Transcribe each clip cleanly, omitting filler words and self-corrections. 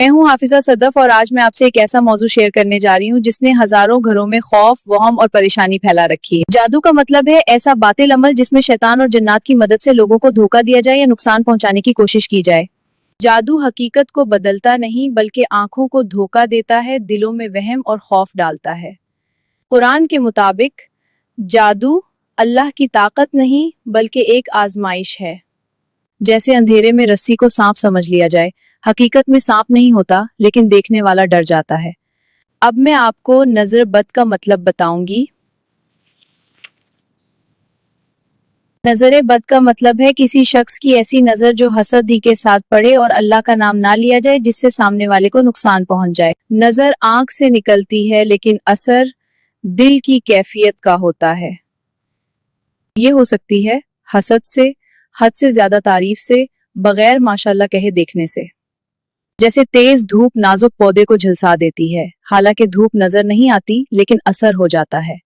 मैं हूँ हाफिजा सदफ और आज मैं आपसे एक ऐसा मौजू शेयर करने जा रही हूँ जिसने हजारों घरों में खौफ, वहम और परेशानी फैला रखी है। जादू का मतलब है ऐसा बातिल अमल जिसमें शैतान और जन्नात की मदद से लोगों को धोखा दिया जाए या नुकसान पहुंचाने की कोशिश की जाए। जादू हकीकत को बदलता नहीं बल्कि आंखों को धोखा देता है, दिलों में वहम और खौफ डालता है। कुरान के मुताबिक जादू अल्लाह की ताकत नहीं बल्कि एक आजमाइश है। जैसे अंधेरे में रस्सी को सांप समझ लिया जाए, हकीकत में सांप नहीं होता लेकिन देखने वाला डर जाता है। अब मैं आपको नजर बद का मतलब बताऊंगी। नजर बद का मतलब है किसी शख्स की ऐसी नजर जो हसद ही के साथ पड़े और अल्लाह का नाम ना लिया जाए, जिससे सामने वाले को नुकसान पहुंच जाए। नजर आंख से निकलती है लेकिन असर दिल की कैफियत का होता है। ये हो सकती है हसद से, हद से ज्यादा तारीफ से, बगैर माशाल्लाह कहे देखने से। जैसे तेज धूप नाजुक पौधे को झुलसा देती है, हालांकि धूप नजर नहीं आती लेकिन असर हो जाता है।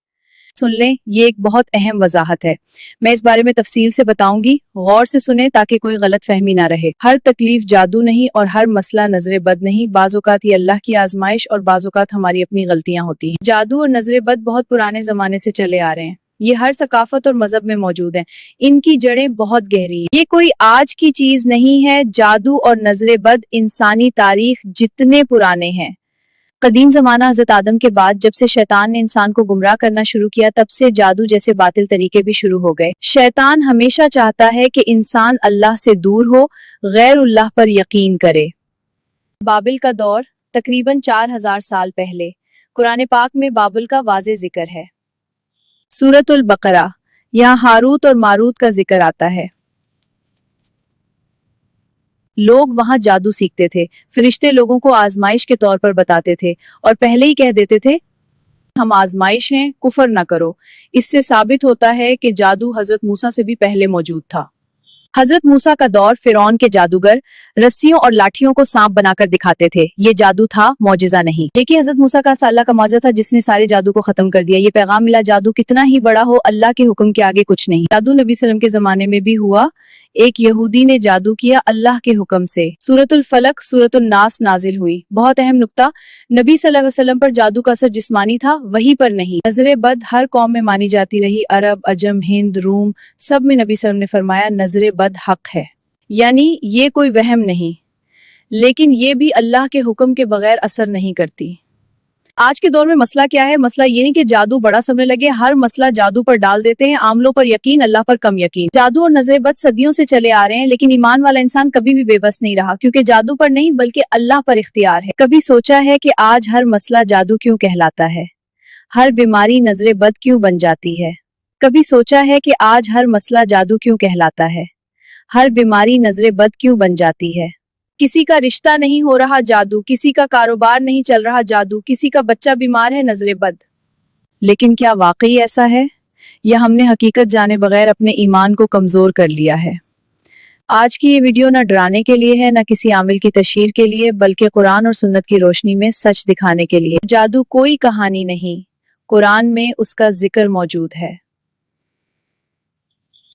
सुन लें, ये एक बहुत अहम वजाहत है। मैं इस बारे में तफसील से बताऊंगी, गौर से सुने ताकि कोई गलत फहमी ना रहे। हर तकलीफ जादू नहीं और हर मसला नजर बद नहीं। बाज़ औक़ात ये अल्लाह की आजमाइश और बाज़ औक़ात हमारी अपनी गलतियां होती हैं। जादू और नजर बद बहुत पुराने जमाने से चले आ रहे हैं। ये हर सकाफत और मजहब में मौजूद हैं। इनकी जड़ें बहुत गहरी हैं। ये कोई आज की चीज नहीं है। जादू और नजर बद इंसानी तारीख जितने पुराने हैं। कदीम जमाना हजरत आदम के बाद जब से शैतान ने इंसान को गुमराह करना शुरू किया, तब से जादू जैसे बातिल तरीके भी शुरू हो गए। शैतान हमेशा चाहता है कि इंसान अल्लाह से दूर हो, गैरुल्लाह पर यकीन करे। बाबिल का दौर तकरीबन 4000 साल पहले। कुरान पाक में बाबिल का वाज़े जिक्र है। सूरतुल बकरा, यहाँ हारूत और मारूत का जिक्र आता है। लोग वहां जादू सीखते थे। फरिश्ते लोगों को आजमाइश के तौर पर बताते थे और पहले ही कह देते थे हम आजमाइश हैं, कुफर ना करो। इससे साबित होता है कि जादू हजरत मूसा से भी पहले मौजूद था। हजरत मूसा का दौर, फिरौन के जादूगर रस्सियों और लाठियों को सांप बनाकर दिखाते थे। ये जादू था, मौजिजा नहीं। लेकिन हजरत मूसा का अल्लाह का मौजिजा था जिसने सारे जादू को खत्म कर दिया। ये पैगाम मिला, जादू कितना ही बड़ा हो, अल्लाह के हुक्म के आगे कुछ नहीं। जादू नबी सल्लम के जमाने में भी हुआ। एक यहूदी ने जादू किया अल्लाह के हुक्म से। सूरतुल फलक, सूरतुल नास नाजिल हुई। बहुत अहम नुक्ता, नबी सल्लल्लाहु अलैहि वसल्लम पर जादू का असर जिस्मानी था, वही पर नहीं। नजर बद हर कौम में मानी जाती रही। अरब, अजम, हिंद, रूम, सब में नबी सल्लल्लाहु अलैहि वसल्लम ने फरमाया नजर बद हक है, यानी ये कोई वहम नहीं, लेकिन ये भी अल्लाह के हुक्म के बगैर असर नहीं करती। आज के दौर में मसला क्या है? मसला ये नहीं कि जादू बड़ा समझने लगे, हर मसला जादू पर डाल देते हैं। आमलों पर यकीन, अल्लाह पर कम यकीन। जादू और नजर बद सदियों से चले आ रहे हैं, लेकिन ईमान वाला इंसान कभी भी बेबस नहीं रहा, क्योंकि जादू पर नहीं बल्कि अल्लाह पर इख्तियार है। कभी सोचा है कि आज हर मसला जादू क्यों कहलाता है? हर बीमारी नजर बद क्यों बन जाती है? कभी सोचा है कि आज हर मसला जादू क्यों कहलाता है? हर बीमारी नजर बद क्यों बन जाती है? किसी का रिश्ता नहीं हो रहा, जादू। किसी का कारोबार नहीं चल रहा, जादू। किसी का बच्चा बीमार है, नजर बद। लेकिन क्या वाकई ऐसा है, या हमने हकीकत जाने बगैर अपने ईमान को कमजोर कर लिया है? आज की ये वीडियो ना डराने के लिए है, ना किसी आमिल की तशहीर के लिए, बल्कि कुरान और सुन्नत की रोशनी में सच दिखाने के लिए। जादू कोई कहानी नहीं, कुरान में उसका जिक्र मौजूद है।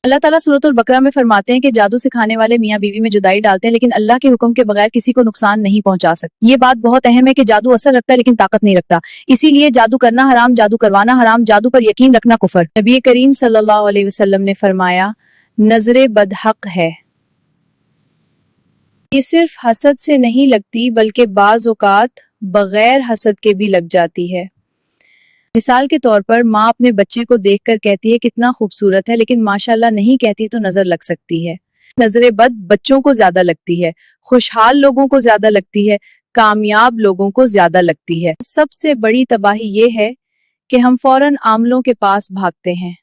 अल्लाह ताला सूरतुल बकरा में फरमाते हैं कि जादू सिखाने वाले मियाँ बीवी में जुदाई डालते हैं, लेकिन अल्लाह के हुक्म के बगैर किसी को नुकसान नहीं पहुंचा सकते। ये बात बहुत अहम है कि जादू असर रखता है लेकिन ताकत नहीं रखता। इसीलिए जादू करना हराम, जादू करवाना हराम, जादू पर यकीन रखना कुफर। नबी करीम सल्लल्लाहु अलैहि वसल्लम ने फरमाया नजरे बद हक है। ये सिर्फ हसद से नहीं लगती बल्कि बाज़ औक़ात बगैर हसद के भी लग जाती है। मिसाल के तौर पर माँ अपने बच्चे को देखकर कहती है कितना खूबसूरत है, लेकिन माशाल्लाह नहीं कहती तो नजर लग सकती है। नजर बद बच्चों को ज्यादा लगती है, खुशहाल लोगों को ज्यादा लगती है, कामयाब लोगों को ज्यादा लगती है। सबसे बड़ी तबाही ये है कि हम फौरन आमलों के पास भागते हैं,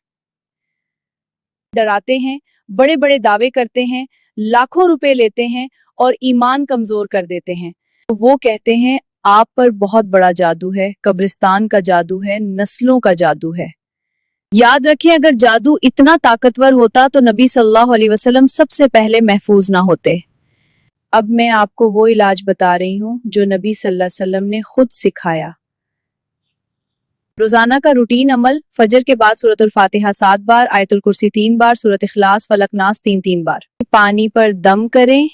डराते हैं, बड़े बड़े दावे करते हैं, लाखों रुपए लेते हैं और ईमान कमजोर कर देते हैं। वो कहते हैं आप पर बहुत बड़ा जादू है, कब्रिस्तान का जादू है, नस्लों का जादू है। याद रखें, अगर जादू इतना ताकतवर होता तो नबी सल्लल्लाहु अलैहि वसल्लम सबसे पहले महफूज ना होते। अब मैं आपको वो इलाज बता रही हूँ जो नबी सल्लल्लाहु अलैहि वसल्लम ने खुद सिखाया। रोजाना का रूटीन अमल, फजर के बाद सूरतुल फातिहा 7 बार, आयतुल कुर्सी 3 बार, सूरत इखलास, फलक नास 3-3 बार। पानी पर दम करें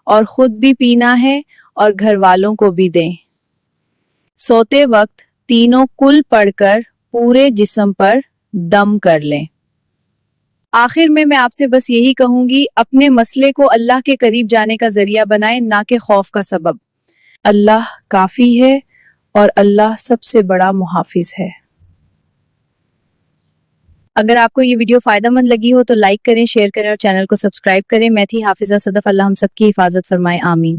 और खुद भी पीना है اور گھر والوں کو بھی دیں۔ سوتے وقت تینوں کل پڑھ کر پورے جسم پر دم کر لیں۔ آخر میں آپ سے بس یہی کہوں گی، اپنے مسئلے کو اللہ کے قریب جانے کا ذریعہ بنائیں، نہ کہ خوف کا سبب۔ اللہ کافی ہے اور اللہ سب سے بڑا محافظ ہے۔ اگر آپ کو یہ ویڈیو فائدہ مند لگی ہو تو لائک کریں، شیئر کریں اور چینل کو سبسکرائب کریں۔ میں تھی حافظہ صدف، اللہ ہم سب کی حفاظت فرمائے، آمین۔